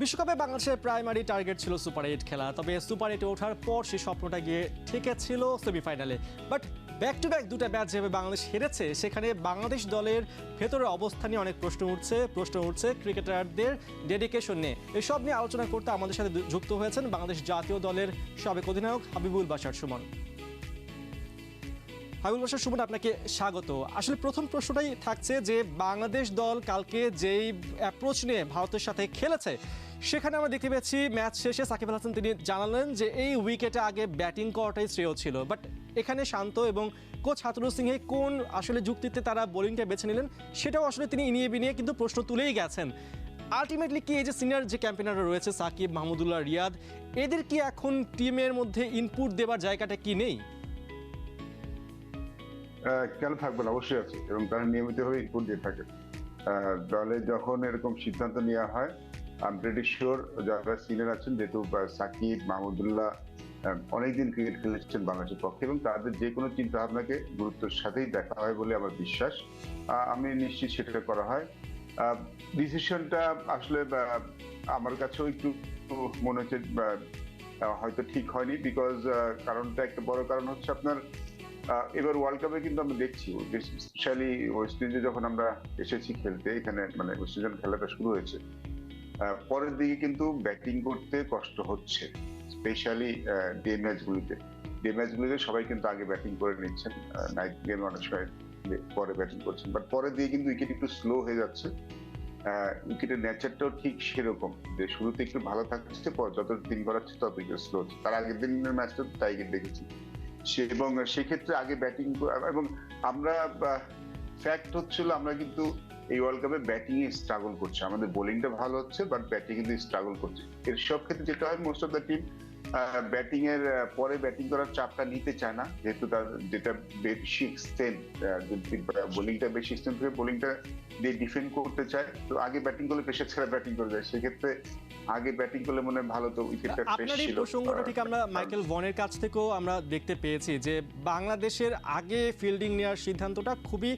বিশ্বকাপে বাংলাদেশের primary target ছিল সুপার 8 খেলা, তবে সুপার 8-এ ওঠার পর সেই স্বপ্নটা গিয়ে ঠেকেছিল সেমিফাইনালে। বাট ব্যাক টু ব্যাক দুটা ম্যাচ যেভাবে বাংলাদেশ হেরেছে, সেখানে বাংলাদেশ দলের ভেতরের অবস্থা নিয়ে অনেক প্রশ্ন উঠছে ক্রিকেটারদের ডেডিকেশন নিয়ে। এসব নিয়ে আলোচনা করতে আমাদের সাথে যুক্ত হয়েছেন বাংলাদেশ জাতীয় দলের সাবেক অধিনায়ক হাবিবুল বাশার সুমন। হাবিবুল বাশার সুমন, আপনাকে স্বাগত। আসলে প্রথম প্রশ্নটাই থাকছে যে বাংলাদেশ দল কালকে যেই অ্যাপ্রোচ নিয়ে ভারতের সাথে খেলেছে, সেখানে আমরা দেখতে পেয়েছি ম্যাচ শেষে সাকিব আল হাসান তিনি জানালেন যে এই উইকেটে আগে ব্যাটিং করাটাই শ্রেয় ছিল। বাট এখানে শান্ত এবং কোচ হাতুরুল সিংহে কোন আসলে যুক্তিতে তারা বোলিংটা বেছে নিলেন, সেটাও আসলে তিনি ইনিয়ে বিনিয়ে কিন্তু প্রশ্ন তুলেই গেছেন। আলটিমেটলি কি এই যে সিনিয়র যে ক্যাম্পেনাররা রয়েছে সাকিব, মাহমুদুল্লাহ, রিয়াদ, এদের কি এখন টিমের মধ্যে ইনপুট দেওয়ার জায়গাটা কি নেই? কেন থাকবে না, অবশ্যই আছে, এবং তারা নিয়মিতভাবে ইনপুট দিয়ে থাকে। দলে যখন এরকম সিদ্ধান্ত নেওয়া হয়, আই প্রিটি শিওর যারা সিনিয়র আছেন, যেহেতু সাকিব, মাহমুদুল্লাহ অনেকদিন ক্রিকেট খেলেছেন বাংলাদেশের পক্ষে, এবং তাদের যে কোনো চিন্তা ভাবনাকে গুরুত্বের সাথেই দেখা হয় বলে আমার বিশ্বাস। আমি নিশ্চিত সেটা করা হয়। ডিসিশনটা আসলে আমার কাছেও একটু মনে হচ্ছে হয়তো ঠিক হয়নি, বিকজ কারণটা একটা বড় কারণ হচ্ছে আপনার এবার ওয়ার্ল্ড কাপে কিন্তু আমরা দেখছি, স্পেশালি ওয়েস্ট ইন্ডিজে যখন আমরা এসেছি খেলতে, এখানে মানে ওয়েস্ট ইন্ডিজ খেলাটা শুরু হয়েছে, পরের দিকে কিন্তু ব্যাটিং করতে কষ্ট হচ্ছে, স্পেশালি ডে ম্যাচগুলিতে সবাই কিন্তু আগে ব্যাটিং করে নিচ্ছেন, নাইট গেমে অনেক সময় পরে ব্যাটিং করছেন, বাট পরের দিকে কিন্তু উইকেট একটু স্লো হয়ে যাচ্ছে। উইকেটের নেচারটাও ঠিক সেরকম যে শুরুতে একটু ভালো থাকছে, পর যত দিন গড়াচ্ছে তত একটু স্লো হচ্ছে। তার আগের দিনের ম্যাচটা তাই দেখেছি, এবং সেক্ষেত্রে আগে ব্যাটিং, এবং আমরা ফ্যাক্ট হচ্ছিল আমরা কিন্তু এই ওয়ার্ল্ড কাপে ব্যাটিং এ স্ট্রাগল করছে, আমাদের বোলিংটা ভালো হচ্ছে বাট ব্যাটিং কিন্তু স্ট্রাগল করছে। এর সব ক্ষেত্রে যেটা হয়, most of the team batting এর পরে ব্যাটিং করার চাপটা নিতে চায় না, যেহেতু তার যেটা বেশি এক্সটেন্ট, বোলিংটা বেশি এক্সটেন্ট থেকে বোলিংটা দিয়ে ডিফেন্ড করতে চায়, তো আগে ব্যাটিং করলে প্রেসার ছাড়া ব্যাটিং করে যায়, সেক্ষেত্রে আগে ব্যাটিং করলে মনে হয় ভালো, তো উইকেটটা ফ্রেশ ছিল। আপনার এই প্রসঙ্গটা ঠিক আমরা মাইকেল ভনের কাছ থেকেও আমরা দেখতে পেয়েছি যে বাংলাদেশের আগে ফিল্ডিং নেওয়ার সিদ্ধান্তটা খুবই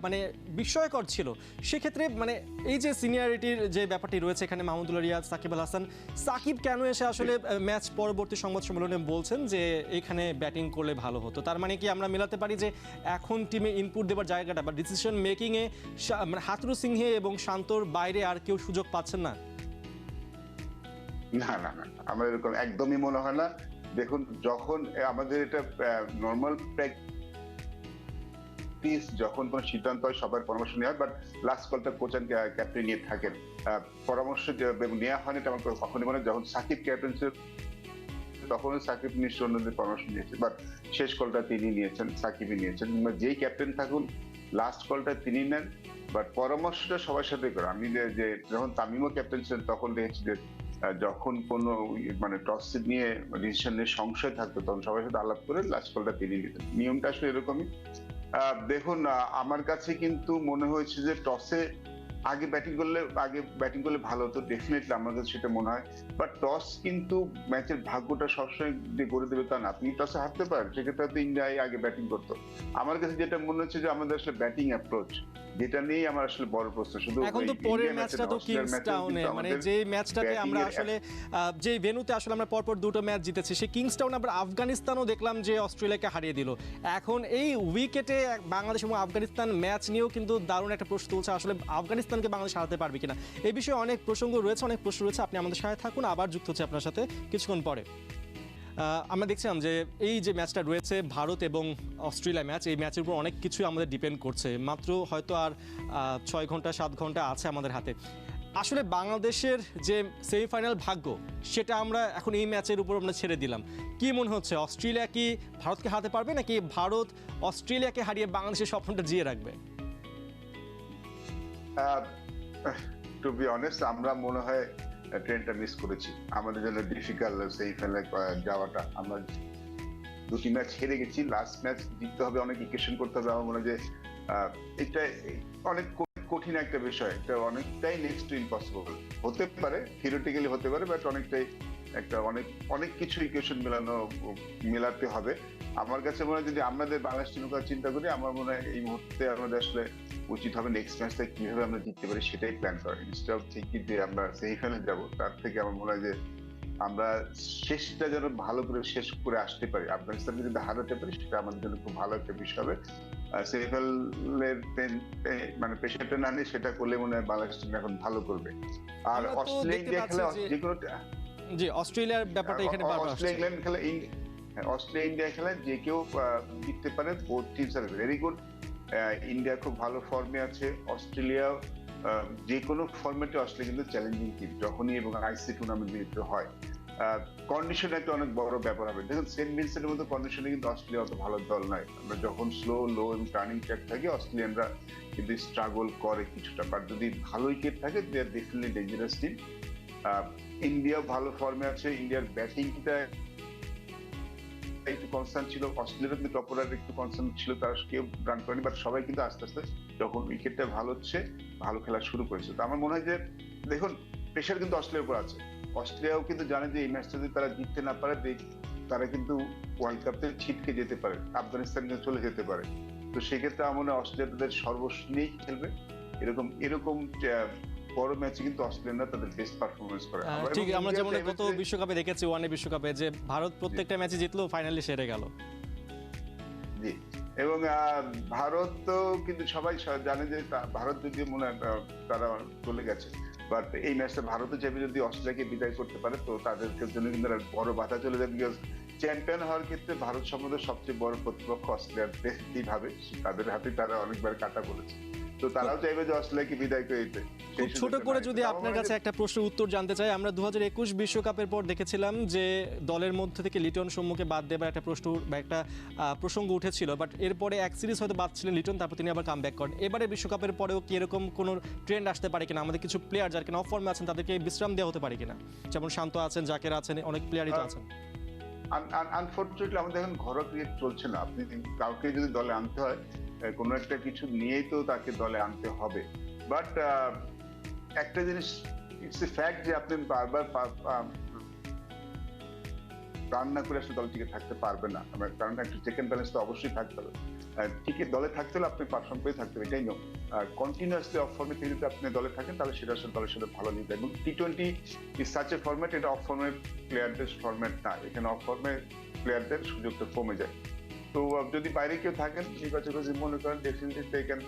মানে বিস্ময়কর ছিল। সেক্ষেত্রে মানে এই যে সিনিয়রিটির যে ব্যাপারটি রয়েছে এখানে, মাহমুদুল্লাহ, রিয়াদ, সাকিব আল হাসান, সাকিব কেন এসে আসলে ম্যাচ পরবর্তী সংবাদ সম্মেলনে বলছেন যে এখানে ব্যাটিং করলে ভালো হতো? তার মানে কি আমরা মেলাতে পারি যে এখন টিমে ইনপুট দেওয়ার জায়গাটা বা ডিসিশন মেকিংয়ে মানে হাতুরুল সিংহে এবং শান্তর বাইরে আর কেউ সুযোগ পাচ্ছেন না? না না না, আমার এরকম একদমই মনে হয় না। দেখুন, যখন আমাদের এটা নর্মাল প্র্যাকটিস, যখন কোনো সিদ্ধান্ত হয় সবার পরামর্শ নেওয়া হয়, বাট লাস্ট কলটা কোচ এন্ড ক্যাপ্টেন নিয়ে থাকেন। পরামর্শ নেওয়া হয়নি এটা আমার কখনই মনে হয়। যখন সাকিব ক্যাপ্টেন ছিল তখনও সাকিব নিশ্চয় অন্যদের পরামর্শ নিয়েছে, বাট শেষ কলটা তিনি নিয়েছেন, সাকিবই নিয়েছেন। যেই ক্যাপ্টেন থাকুন, লাস্ট কলটা তিনি নেন, বাট পরামর্শটা সবার সাথে করে। আমি যে যখন তামিমও ক্যাপ্টেন ছিলেন তখন দেখেছি যে যখন কোনো মানে টস নিয়ে ডিসিশন নিয়ে সংশয় থাকতো, তখন সবার সাথে আলাপ করে লাস্ট কলটা তিনি নিতেন। নিয়মটা আসলে এরকমই। দেখুন, আমার কাছে কিন্তু মনে হয়েছে যে টসে আগে ব্যাটিং করলে ভালো হতো, ডেফিনেটলি আমার কাছে সেটা মনে হয়। বাট টস কিন্তু ম্যাচের ভাগ্যটা সবসময় যে গড়ে দেবে তা না, আপনি টসে হারতে পারেন, সেক্ষেত্রে তো ইন্ডিয়ায় আগে ব্যাটিং করতো। আমার কাছে যেটা মনে হচ্ছে যে আমাদের আসলে ব্যাটিং অ্যাপ্রোচ, যেটা নিয়েই আমার আসলে বড় প্রশ্ন। শুধু এখন তো পরের ম্যাচটা তো কিংস টাউনে, মানে যে ম্যাচটাতে আমরা আসলে যে ভেন্যুতে আসলে আমরা পরপর দুটো ম্যাচ জিতেছি, সেই কিংস টাউন আবার আফগানিস্তানও দেখলাম যে অস্ট্রেলিয়াকে হারিয়ে দিল। এখন এই উইকেটে বাংলাদেশ এবং আফগানিস্তান ম্যাচ নিয়েও কিন্তু দারুণ একটা প্রশ্ন তুলছে, আসলে আফগানিস্তানকে বাংলাদেশ হারাতে পারবে কিনা। এই বিষয়ে অনেক প্রসঙ্গ রয়েছে, অনেক প্রশ্ন রয়েছে। আপনি আমাদের সাথে থাকুন, আবার যুক্ত হচ্ছে আপনার সাথে কিছুক্ষণ পরে। আমরা দেখছিলাম যে এই যে ম্যাচটা রয়েছে ভারত এবং অস্ট্রেলিয়া ম্যাচ, এই ম্যাচের উপর অনেক কিছুই আমাদের ডিপেন্ড করছে। মাত্র হয়তো আর 6 ঘন্টা 7 ঘন্টা আছে আমাদের হাতে। আসলে বাংলাদেশের যে সেমিফাইনাল ভাগ্য, সেটা আমরা এখন এই ম্যাচের উপর আমরা ছেড়ে দিলাম। কি মনে হচ্ছে, অস্ট্রেলিয়া কি ভারতকে হারাতে পারবে, নাকি ভারত অস্ট্রেলিয়াকে হারিয়ে বাংলাদেশের স্বপ্নটা জিয়ে রাখবে? টু বি অনেস্ট, আমরা মনে হয় ট্রেনটা মিস করেছি। আমাদের জন্য ডিফিকাল্ট সেমিফাইনালে যাওয়াটা। আমরা দুটি ম্যাচ হেরে গেছি, লাস্ট ম্যাচ জিততে হবে, অনেক ইকুয়েশন করতে হবে। আমার মনে হয় যে এটা অনেক কঠিন একটা বিষয়, এটা অনেকটাই নেক্সট টু ইম্পসিবল হতে পারে, থিওরিটিক্যালি হতে পারে, বাট অনেকটাই একটা অনেক কিছু ইকুয়েশন মেলাতে হবে। আমার কাছে মনে হয় যদি আমাদের বাংলাদেশ টিমের কথা চিন্তা করি, আমার মনে হয় এই মুহূর্তে আমাদের আসলে উচিত হবে নেক্সট ম্যাচটা কিভাবে আমরা জিততে পারি সেটাই প্ল্যান করা, ইনস্টেড অফ থিঙ্কিং যে আমরা সেমিফাইনালে যাব। তার থেকে আমার মনে হয় যে আমরা শেষটা যেন ভালো করে শেষ করে আসতে পারি, আফগানিস্তানকে যদি হারাতে পারি সেটা আমাদের জন্য খুব ভালো একটা বিষয় হবে। সেমিফাইনালের মানে প্রেশারটা না নিয়ে সেটা করলে মনে হয় বাংলাদেশ টিম এখন ভালো করবে। আর আমরা তো অস্ট্রেলিয়া দেখতে ইন্ডিয়া পাচ্ছি খেলা যে- যে কোনো জি, অস্ট্রেলিয়ার ব্যাপারটা এখানে বারবার আসছে। অস্ট্রেলিয়া ইংল্যান্ড খেলা অস্ট্রেলিয়া ইন্ডিয়া খেলা যে কেউ জিততে পারে, both teams are very good. India খুব ভালো ফর্মে আছে, অস্ট্রেলিয়া যে কোনো ফর্মেটে অস্ট্রেলিয়া কিন্তু চ্যালেঞ্জিং টিম যখনই এবং আইসিসি টুর্নামেন্ট যেহেতু হয়। কন্ডিশন একটা অনেক বড় ব্যাপার হবে। দেখুন সেন্ট ভিনসেন্টের মতো কন্ডিশনে কিন্তু অস্ট্রেলিয়া অত ভালো দল নয়। আমরা যখন স্লো লো এবং টার্নিং ট্র্যাক থাকে অস্ট্রেলিয়ানরা কিন্তু স্ট্রাগল করে কিছুটা, বাট যদি ভালো উইকেট থাকে দে আর ডেফিনেটলি ডেঞ্জারাস টিম। ইন্ডিয়া ভালো ফর্মে আছে, ইন্ডিয়ার ব্যাটিংটা একটু কনসার্ন ছিল, অস্ট্রেলিয়ার কিন্তু টপ অর্ডার একটু কনসার্ন ছিল, তারা কেউ রান করেনি, বাট সবাই কিন্তু আস্তে আস্তে যখন উইকেটটা ভালো হচ্ছে ভালো খেলা শুরু করেছে। তো আমার মনে হয় যে দেখুন প্রেশার কিন্তু অস্ট্রেলিয়ার উপর আছে। অস্ট্রেলিয়াও কিন্তু জানে যে এই ম্যাচটা যদি তারা জিততে না পারে তারা কিন্তু ওয়ার্ল্ড কাপ থেকে ছিটকে যেতে পারে, আফগানিস্তানকে চলে যেতে পারে। তো সেক্ষেত্রে আমার মনে হয় অস্ট্রেলিয়া তাদের সর্বস্ব নিয়েই খেলবে। এরকম বড় ম্যাচে কিন্তু অস্ট্রেলিয়ানরা তাদের বেস্ট পারফরমেন্স করে। ঠিক, আমরা যেমন গত বিশ্বকাপে দেখেছি, ওয়ানডে বিশ্বকাপে যে ভারত প্রত্যেকটা ম্যাচে জিতলো, ফাইনালি সেরে গেল। জি, এবং ভারত তো কিন্তু সবাই জানে যে ভারত যদি মনে হয় তারা চলে গেছে, বাট এই ম্যাচটা ভারতও চাইবে যদি অস্ট্রেলিয়াকে বিদায় করতে পারে তো তাদের জন্য কিন্তু একটা বড় বাধা চলে যাবে। বিকজ চ্যাম্পিয়ন হওয়ার ক্ষেত্রে ভারত সম্বন্ধে সবচেয়ে বড় প্রতিপক্ষ অস্ট্রেলিয়ার ভাবে, তাদের হাতে তারা অনেকবার কাটা পড়েছে, তো তারাও চাইবে যে অস্ট্রেলিয়াকে বিদায় করে দিতে। খুব ছোট করে যদি আপনার কাছে একটা প্রশ্নের উত্তর জানতে চাই, আমরা 2021 বিশ্বকাপের পর দেখেছিলাম যে দলের মধ্যে থেকে লিটন সম্মুখে বাদ দেবার একটা প্রশ্ন বা একটা প্রসঙ্গ উঠেছিল, বাট এরপরে এক সিরিজ হয়তো বাদ ছিলেন লিটন, তারপর তিনি আবার কামব্যাক করেন। এবারে বিশ্বকাপের পরেও কি এরকম কোনো ট্রেন্ড আসতে পারে কিনা, আমাদের কিছু প্লেয়ার যারা কিনা অফ ফর্মে আছেন তাদেরকে বিশ্রাম দেওয়া হতে পারে কিনা, যেমন শান্ত আছেন, জাকের আছেন, অনেক প্লেয়ারই তো আছেন। আনফরচুনেটলি আমাদের এখন ঘরোয়া ক্রিকেট চলছে না। আপনি কাউকে যদি দলে আনতে হয় কোনো একটা কিছু নিয়েই তো তাকে দলে আনতে হবে। বাট একটা জিনিস ইটস এ ফ্যাক্ট যে আপনি বারবার রান না করে আসলে দলে টিকে থাকতে পারবে না, কারণ একটা চেক এন্ড ব্যালেন্স তো অবশ্যই থাকতে হবে। ঠিক দলে থাকতে হলে আপনি পারফর্ম করে থাকতে হবে, এটাই নিয়ম। কন্টিনিউয়াসলি অফ ফর্মে থেকে যদি আপনি দলে থাকেন তাহলে সেটা আসলে দলের সাথে ভালো নিতে, এবং টি-20 ইজ সাচ এ ফরম্যাট, এটা অফ ফর্মের প্লেয়ারদের ফরম্যাট না, এখানে অফ ফর্মের প্লেয়ারদের সুযোগটা কমে যায়। তো যদি বাইরে কেউ থাকেন নির্বাচক মনে করেন definitely they can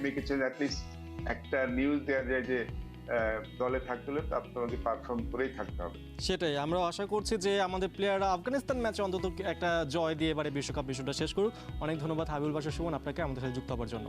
make a change, at least একটা নিউজ দেওয়া যায় যে দলে থাকতে হলে আপনাকে পারফর্ম করেই থাকতে হবে। সেটাই আমরা আশা করছি যে আমাদের প্লেয়াররা আফগানিস্তান ম্যাচে অন্তত একটা জয় দিয়ে এবারে বিশ্বকাপ বিষয়টা শেষ করুক। অনেক ধন্যবাদ হাবিবুল বাশার সুমন আপনাকে আমাদের সাথে যুক্ত হওয়ার জন্য।